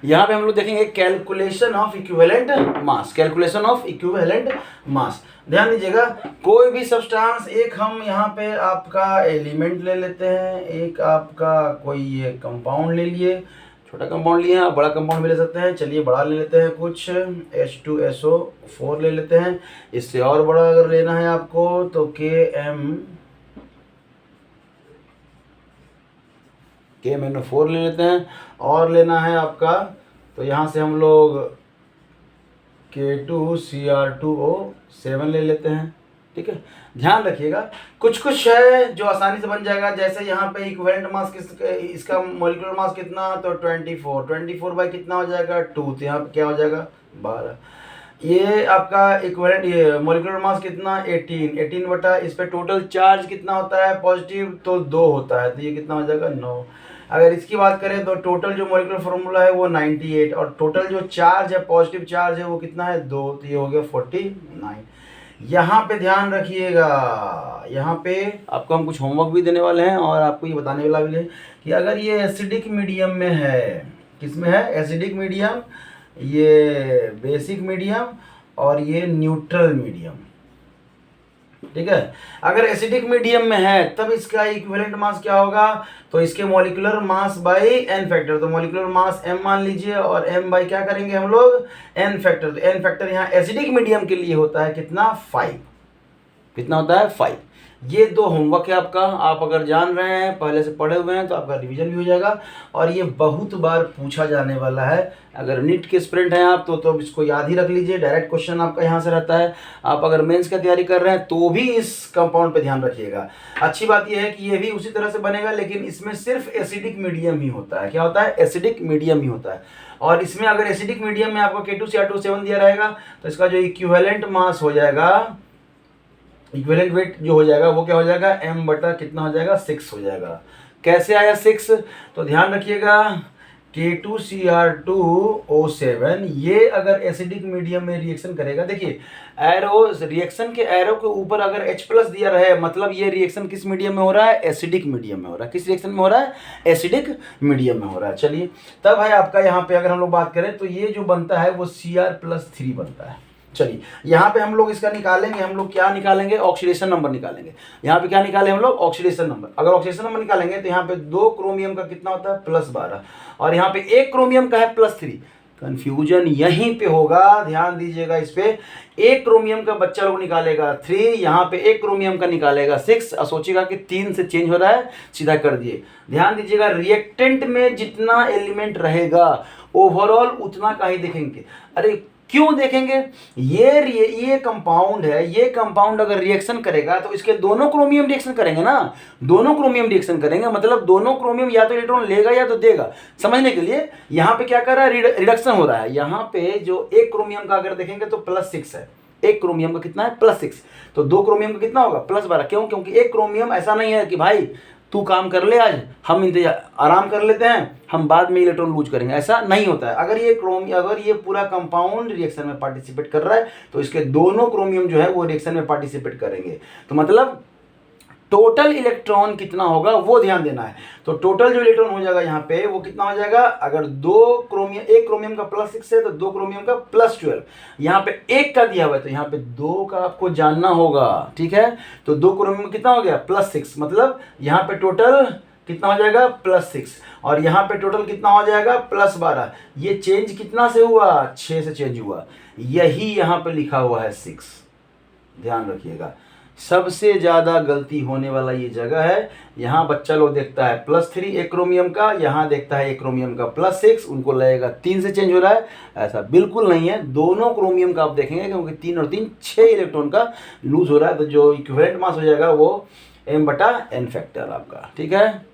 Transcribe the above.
यहाँ पे हम लोग देखेंगे calculation of equivalent mass, calculation of equivalent mass. ध्यान दीजिएगा, कोई भी सब्सटेंस, एक हम यहाँ पे आपका एलिमेंट ले लेते हैं, एक आपका कोई ये कंपाउंड ले लिए, छोटा कंपाउंड लिए हैं, आप बड़ा कंपाउंड भी ले सकते हैं। चलिए बड़ा ले लेते हैं, कुछ H2SO4 ले लेते हैं। इससे और बड़ा अगर लेना है आपको तो KMnO4 ले लेते हैं। और लेना है आपका तो यहाँ से हम लोग K2Cr2O7 ले लेते हैं। ठीक है, ध्यान रखिएगा, कुछ कुछ है जो आसानी से बन जाएगा। जैसे यहाँ पे इक्विवेलेंट मास इसका मॉलिक्यूलर मास कितना, तो 24 बाई कितना हो जाएगा 2, तो यहाँ पे क्या हो जाएगा 12। ये आपका इक्विवेलेंट, ये मॉलिक्यूलर मास कितना 18 बटा इस पे टोटल चार्ज कितना होता है पॉजिटिव, तो 2 होता है, तो ये कितना हो जाएगा 9। अगर इसकी बात करें तो टोटल जो मॉलिक्यूलर फॉर्मूला है वो 98, और टोटल जो चार्ज है, पॉजिटिव चार्ज है, वो कितना है 2, तो ये हो गया 49। यहाँ पे ध्यान रखिएगा, यहाँ पे आपको हम कुछ होमवर्क भी देने वाले हैं और आपको ये बताने वाला भी है कि अगर ये एसिडिक मीडियम में है, किस में है, एसिडिक मीडियम, ये बेसिक मीडियम और ये न्यूट्रल मीडियम। ठीक है, अगर एसिडिक मीडियम में है तब इसका इक्विवेलेंट मास क्या होगा, तो इसके molecular mass by n factor, तो मॉलिक्यूलर मास m मान लीजिए और m बाई क्या करेंगे हम लोग n फैक्टर, तो n फैक्टर यहाँ एसिडिक मीडियम के लिए होता है कितना 5, कितना होता है 5। ये 2 होमवर्क है आपका, आप अगर जान रहे हैं, पहले से पढ़े हुए हैं, तो आपका रिवीजन भी हो जाएगा और ये बहुत बार पूछा जाने वाला है। अगर नीट के स्टूडेंट हैं आप तो इसको याद ही रख लीजिए, डायरेक्ट क्वेश्चन आपका यहाँ से रहता है। आप अगर मेंस का तैयारी कर रहे हैं तो भी इस कंपाउंड पे ध्यान रखिएगा। अच्छी बात यह है कि ये भी उसी तरह से बनेगा, लेकिन इसमें सिर्फ एसिडिक मीडियम ही होता है। क्या होता है, एसिडिक मीडियम ही होता है। और इसमें अगर एसिडिक मीडियम में आपको K2Cr2O7 दिया रहेगा तो इसका जो इक्विवेलेंट मास हो जाएगा, इक्विवेलेंट वेट जो हो जाएगा वो क्या हो जाएगा m बटा कितना हो जाएगा 6 हो जाएगा। कैसे आया 6, तो ध्यान रखिएगा K2Cr2O7 ये अगर एसिडिक मीडियम में रिएक्शन करेगा, देखिए एरो, रिएक्शन के एरो के ऊपर अगर H+ दिया रहे, मतलब ये रिएक्शन किस मीडियम में हो रहा है, एसिडिक मीडियम में हो रहा है। किस रिएक्शन में हो रहा है, एसिडिक मीडियम में हो रहा है। चलिए तब है आपका यहाँ पे अगर हम लोग बात करें तो ये जो बनता है वो Cr+3 बनता है। चलिए यहाँ पे हम लोग इसका निकालेंगे, हम लोग क्या निकालेंगे, ऑक्सीडेशन नंबर निकालेंगे। यहाँ पे क्या निकाले हम लोग, ऑक्सीडेशन नंबर। अगर ऑक्सीडेशन नंबर निकालेंगे तो यहाँ पे 2 क्रोमियम का कितना होता है +12, और यहाँ पे 1 क्रोमियम का है +3। कंफ्यूजन यहीं पे होगा, ध्यान दीजिएगा इस पे। 1 क्रोमियम का बच्चा लोग निकालेगा 3, यहाँ पे 1 क्रोमियम का निकालेगा 6, और सोचिएगा कि 3 से चेंज हो रहा है, सीधा कर दिए। ध्यान दीजिएगा, रिएक्टेंट में जितना एलिमेंट रहेगा ओवरऑल उतना का ही देखेंगे। अरे क्यों देखेंगे, ये कंपाउंड है, ये कंपाउंड अगर रिएक्शन करेगा तो इसके दोनों क्रोमियम रिएक्शन करेंगे ना, दोनों क्रोमियम रिएक्शन करेंगे, मतलब दोनों क्रोमियम या तो इलेक्ट्रॉन लेगा या तो देगा। समझने के लिए यहाँ पे क्या कर रहा है, रिडक्शन हो रहा है। यहाँ पे जो 1 क्रोमियम का अगर देखेंगे तो +6 है, 1 क्रोमियम का कितना है +6, तो 2 क्रोमियम का कितना होगा +12। क्यों, क्योंकि 1 क्रोमियम ऐसा नहीं है कि भाई तू काम कर ले, आज हम इंतजार आराम कर लेते हैं, हम बाद में इलेक्ट्रॉन लूज करेंगे, ऐसा नहीं होता है। अगर ये पूरा कंपाउंड रिएक्शन में पार्टिसिपेट कर रहा है तो इसके दोनों क्रोमियम जो है वो रिएक्शन में पार्टिसिपेट करेंगे। तो मतलब टोटल इलेक्ट्रॉन कितना होगा वो ध्यान देना है। तो टोटल जो इलेक्ट्रॉन हो जाएगा यहाँ पे वो कितना हो जाएगा, अगर 1 क्रोमियम का +6 है तो 2 क्रोमियम का +12, यहाँ पे 1 का दिया हुआ है तो यहाँ पे 2 का आपको जानना होगा। ठीक है, तो 2 क्रोमियम में कितना हो गया +6, मतलब यहाँ पे टोटल कितना हो जाएगा +6, और यहाँ पे टोटल कितना हो जाएगा +12। ये चेंज कितना से हुआ, 6 से चेंज हुआ, यही यहाँ पे लिखा हुआ है 6। ध्यान रखिएगा, सबसे ज़्यादा गलती होने वाला ये जगह है। यहाँ बच्चा लोग देखता है +3 1 क्रोमियम का, यहाँ देखता है 1 क्रोमियम का +6, उनको लगेगा 3 से चेंज हो रहा है, ऐसा बिल्कुल नहीं है। दोनों क्रोमियम का आप देखेंगे क्योंकि 3 और 3 6 इलेक्ट्रॉन का लूज हो रहा है, तो जो इक्विवेलेंट मास हो जाएगा वो m/n फैक्टर आपका। ठीक है।